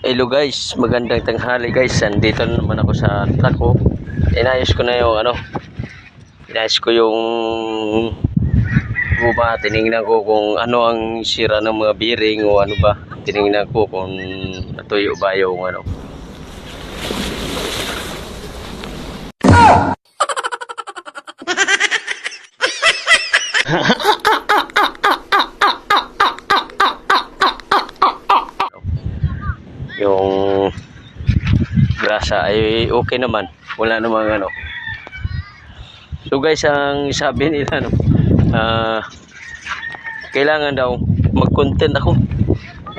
Hello guys, magandang tanghali guys. Andito na naman ako sa truck ko. Inayos ko na yung inayos ko yung guma. Tinignan ko kung ano ang sira ng mga bearing o ano ba. Tinignan ko kung natuyo ba yung yung grasa ay okay naman, wala namang so guys, ang sabi nila kailangan daw mag-content ako.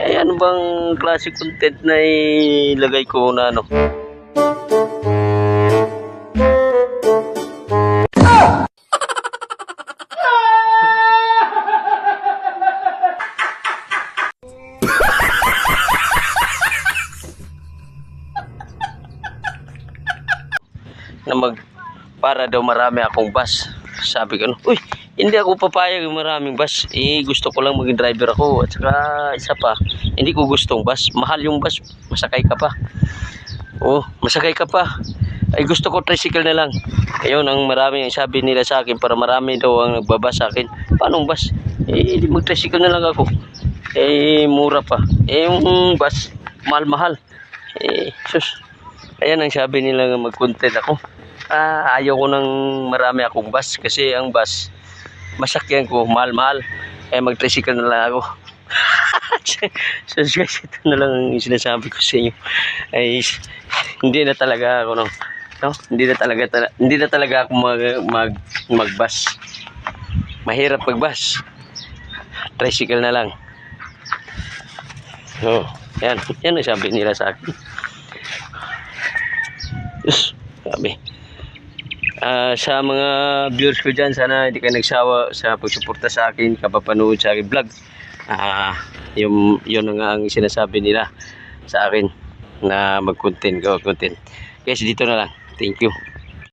Ano bang klase content na ilagay ko na para daw marami akong bus. Sabi ko, uy, hindi ako papayag yung maraming bus. Gusto ko lang maging driver ako. At saka isa pa, hindi ko gustong bus. Mahal yung bus, masakay ka pa. Masakay ka pa. Ay gusto ko tricycle na lang. Ayun ang marami ang sabi nila sa akin, para marami daw ang nagbabas sa akin. Paano bus? Di mag-tricycle na lang ako. Mura pa. Yung bus, mahal-mahal. Sus. Ayan ang sabi nila, mag-content ako. Ayaw ko ng marami akong bus kasi ang bus masakyan ko mahal-mahal. Mag-tricycle na lang ako. So guys, ito na lang ang sinasabi ko sa inyo. Hindi na talaga ako hindi na talaga ako mag-bus. Mahirap mag-bus. Tricycle na lang. Yan ang sabi nila sa akin. Sabi. Sa mga viewers ko dyan, sana hindi ka nagsawa sa pagsuporta sa akin, kapapanood sa akin vlog. Yun nga ang sinasabi nila sa akin, na mag-content. Guys, dito na lang. Thank you.